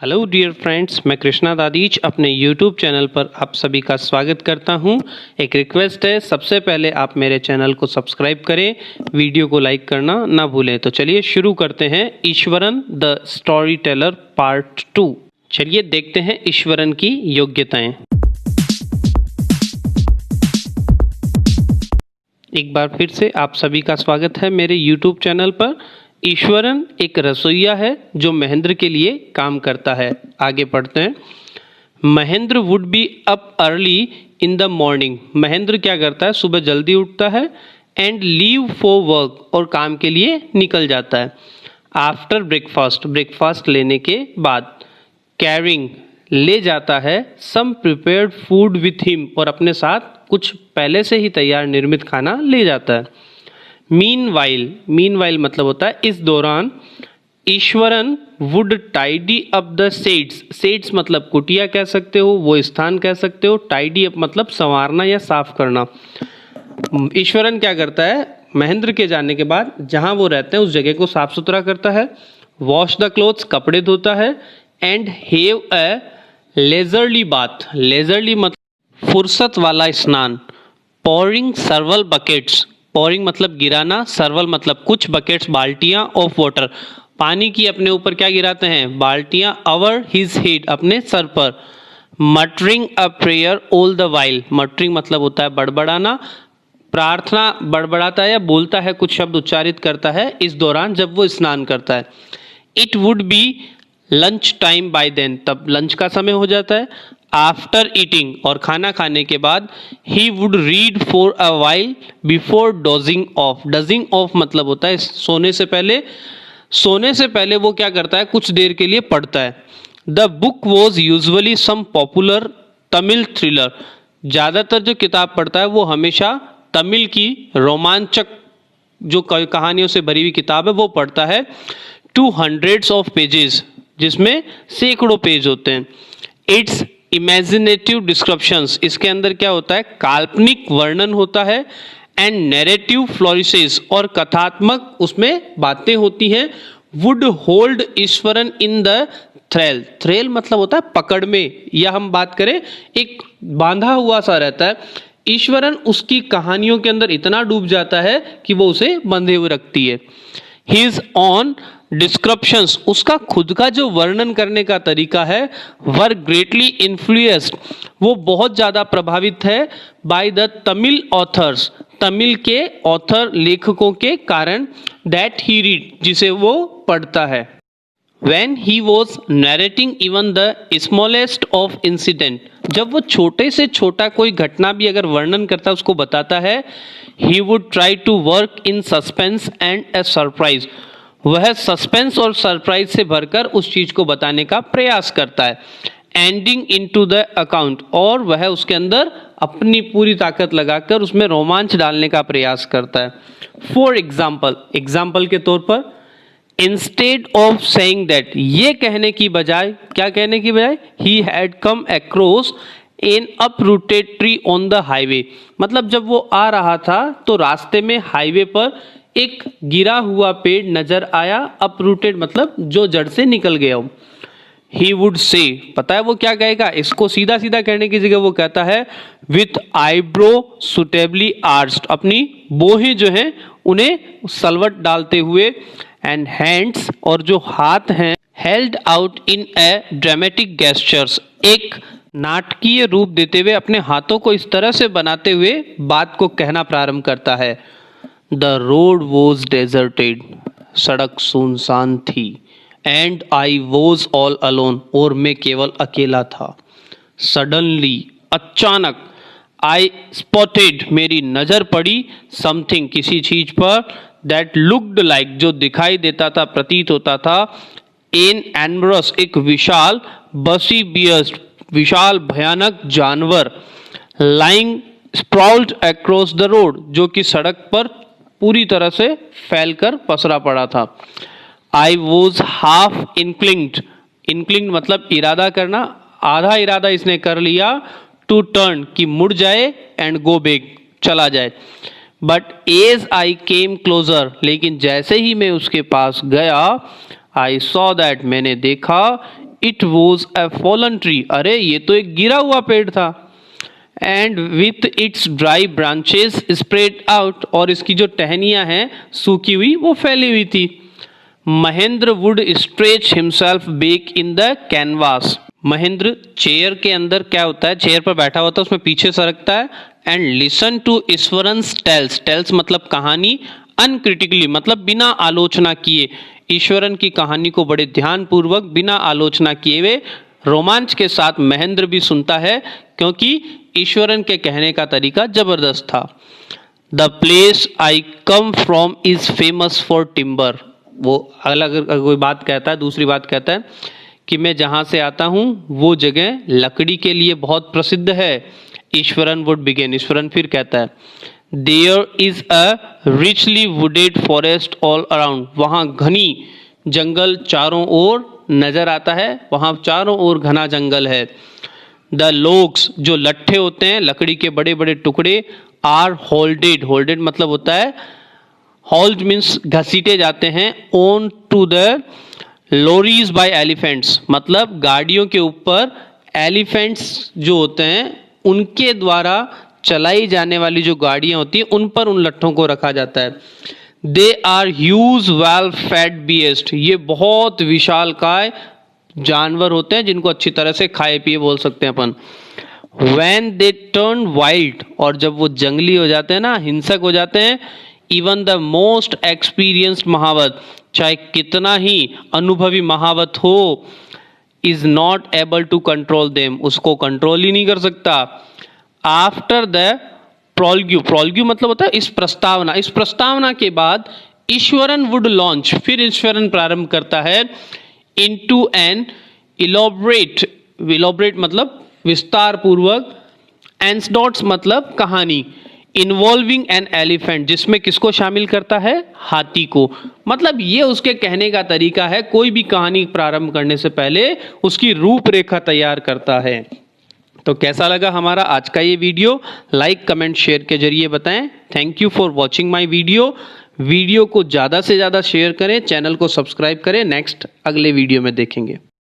Hello dear friends, मैं कृष्णा दादीच अपने YouTube channel पर आप सभी का स्वागत करता हूं। एक रिक्वेस्ट है, सबसे पहले आप मेरे चैनल को सब्सक्राइब करें, वीडियो को लाइक करना ना भूलें। तो चलिए शुरू करते हैं Eswaran the story teller part 2। चलिए देखते हैं ईश्वरन की योग्यताएं। एक बार फिर से आप सभी का स्वागत है मेरे यूट्यूब चैनल पर। ईश्वरन एक रसोइया है जो महेंद्र के लिए काम करता है। आगे पढ़ते हैं। Mahendra would be up early in the morning. Mahendra क्या करता है, सुबह जल्दी उठता है। एंड लीव फॉर वर्क, और काम के लिए निकल जाता है। आफ्टर ब्रेकफास्ट, ब्रेकफास्ट लेने के बाद। कैरिंग, ले जाता है। सम प्रिपेयर्ड फूड विथ हिम, और अपने साथ कुछ पहले से ही तैयार निर्मित खाना ले जाता है। मीनवाइल मतलब होता है इस दौरान। Eswaran would tidy up the sets. Sets मतलब कुटिया कह सकते हो, वो स्थान कह सकते हो। टाइडी अप मतलब संवारना या साफ करना। ईश्वरन क्या करता है, महेंद्र के जाने के बाद जहां वो रहते हैं उस जगह को साफ सुथरा करता है। वॉश द क्लोथ्स, कपड़े धोता है। And have a leisurely bath. Leisurely मतलब फुर्सत वाला स्नान। Pouring सर्वल buckets. पोरिंग मतलब गिराना, सर्वल मतलब कुछ, बकेट्स बाल्टियां, ऑफ वाटर पानी की अपने ऊपर क्या गिराते हैं, बाल्टियां। अवर हिज हेड अपने सर पर। Muttering a prayer all the while. Muttering मतलब होता है बड़बड़ाना, प्रार्थना बड़बड़ाता है या बोलता है, कुछ शब्द उच्चारित करता है इस दौरान जब वो स्नान करता है। It would be lunch time by then, तब लंच का समय हो जाता है। आफ्टर ईटिंग, और खाना खाने के बाद। He would read for a while before dozing off. Dozing off मतलब होता है सोने से पहले। सोने से पहले वो क्या करता है, कुछ देर के लिए पढ़ता है। The book was usually some popular Tamil thriller. ज़्यादातर जो किताब पढ़ता है वो हमेशा तमिल की रोमांचक जो कहानियों से भरी हुई किताब है वो पढ़ता है। 200 ऑफ पेजेस, जिसमें सैकड़ों पेज होते हैं। इट्स इमेजिनेटिव डिस्क्रिप्शंस, इसके अंदर क्या होता है, काल्पनिक वर्णन होता है। एंड नैरेटिव फ्लोरिसेस, और कथात्मक उसमें बातें होती हैं। Would hold Iswaran in the thrall. Thrall मतलब होता है पकड़ में, या हम बात करें एक बांधा हुआ सा रहता है। ईश्वरन उसकी कहानियों के अंदर इतना डूब जाता है कि वो उसे बंधे हुए रखती है। हिज ऑन डिस्क्रिप्शंस, उसका खुद का जो वर्णन करने का तरीका है, वर ग्रेटली इन्फ्लुएंस्ड, वो बहुत ज़्यादा प्रभावित है। By the Tamil authors, Tamil के ऑथर लेखकों के कारण। दैट ही रीड, जिसे वो पढ़ता है। When he was narrating even the smallest of incident, जब वो छोटे से छोटा कोई घटना भी अगर वर्णन करता है, उसको बताता है। He would try to work in suspense and a surprise, वह सस्पेंस और सरप्राइज से भरकर उस चीज को बताने का प्रयास करता है। एंडिंग इनटू द अकाउंट, और वह उसके अंदर अपनी पूरी ताकत लगाकर उसमें रोमांच डालने का प्रयास करता है। फॉर एग्जाम्पल, एग्जाम्पल के तौर पर, इंस्टेड ऑफ सेइंग दैट, ये कहने की बजाय, क्या कहने की बजाय, he had come across N uprooted tree on the highway, मतलब जब वो आ रहा था तो रास्ते में हाईवे पर एक गिरा हुआ पेड़ नजर आया। अपरूटेड मतलब जो जड़ से निकल गया हो। ही वुड से, पता है वो क्या कहेगा, इसको सीधा सीधा कहने की जगह वो कहता है विथ आईब्रो सुटेबली आर्च्ड, अपनी बोहें जो हैं उन्हें सलवट डालते हुए। एंड हैंड्स, और जो हाथ हैं, held out in A dramatic gestures, एक नाटकीय रूप देते हुए अपने हाथों को इस तरह से बनाते हुए बात को कहना प्रारंभ करता है। द रोड वॉज डेजर्टेड, सड़क सुनसान थी। And I was all alone, और मैं केवल अकेला था। सडनली, अचानक। आई स्पॉटेड, मेरी नजर पड़ी। समथिंग, किसी चीज पर। दैट लुक्ड लाइक, जो दिखाई देता था, प्रतीत होता था। एन एनब्रस, एक विशाल। बसी बियस्ट, विशाल भयानक जानवर। लाइंग स्प्राउल्ड अक्रॉस द रोड, जो कि सड़क पर पूरी तरह से फैलकर पसरा पड़ा था। आई वॉज हाफ इंक्लिंग्ड, इंक्लिंग्ड मतलब इरादा करना, आधा इरादा इसने कर लिया। टू टर्न, कि मुड़ जाए। एंड गो बैक, चला जाए। But as I came closer, लेकिन जैसे ही मैं उसके पास गया, आई सॉ दैट, मैंने देखा। It was a fallen tree, अरे ये तो एक गिरा हुआ पेड़ था। And with its dry branches spread out, और इसकी जो टहनियाँ हैं सूखी हुई वो फैली हुई थी। Mahendra would stretch himself back in the canvas, Mahendra chair के अंदर क्या होता है, चेयर पर बैठा होता है, उसमें पीछे सरकता है। And listen to Iswaran's tales, tales मतलब कहानी, अनक्रिटिकली मतलब बिना आलोचना किए, ईश्वरन की कहानी को बड़े ध्यानपूर्वक बिना आलोचना किए हुए रोमांच के साथ महेंद्र भी सुनता है, क्योंकि ईश्वरन के कहने का तरीका जबरदस्त था। The place I come from is famous for timber, वो अलग कोई बात कहता है, दूसरी बात कहता है कि मैं जहाँ से आता हूँ वो जगह लकड़ी के लिए बहुत प्रसिद्ध है। ईश्वरन वुड बिगेन, ईश्वरन फिर कहता है there is a richly wooded forest all around, वहाँ घनी जंगल चारों ओर नजर आता है, वहाँ चारों ओर घना जंगल है। द लोग्स, जो लट्ठे होते हैं लकड़ी के बड़े बड़े टुकड़े, आर होल्डेड, होल्डेड मतलब होता है हॉल्ड मीन्स घसीटे जाते हैं, on to the lorries by elephants, मतलब गाड़ियों के ऊपर एलिफेंट्स जो होते हैं उनके द्वारा चलाई जाने वाली जो गाड़ियां होती हैं उन पर उन लट्ठों को रखा जाता है। They are huge well fed beast, ये बहुत विशालकाय जानवर होते हैं जिनको अच्छी तरह से खाए पिए बोल सकते हैं अपन। When they turn wild, और जब वो जंगली हो जाते हैं ना, हिंसक हो जाते हैं, इवन द मोस्ट एक्सपीरियंस्ड महावत, चाहे कितना ही अनुभवी महावत हो, is not able to control them, उसको कंट्रोल ही नहीं कर सकता। आफ्टर द प्रोल्ग्यू, प्रोल्ग्यू मतलब होता है इस प्रस्तावना, इस प्रस्तावना के बाद ईश्वरन वुड लॉन्च, फिर ईश्वरन प्रारंभ करता है इनटू एन इलोबरेट, इलोबरेट मतलब विस्तार पूर्वक, एंसडॉट्स मतलब कहानी, इन्वॉल्विंग एन एलिफेंट, जिसमें किसको शामिल करता है, हाथी को। मतलब ये उसके कहने का तरीका है, कोई भी कहानी प्रारंभ करने से पहले उसकी रूपरेखा तैयार करता है। तो कैसा लगा हमारा आज का ये वीडियो, लाइक कमेंट शेयर के जरिए बताएं। Thank you for watching my video को ज़्यादा से ज़्यादा शेयर करें, चैनल को सब्सक्राइब करें। नेक्स्ट अगले वीडियो में देखेंगे।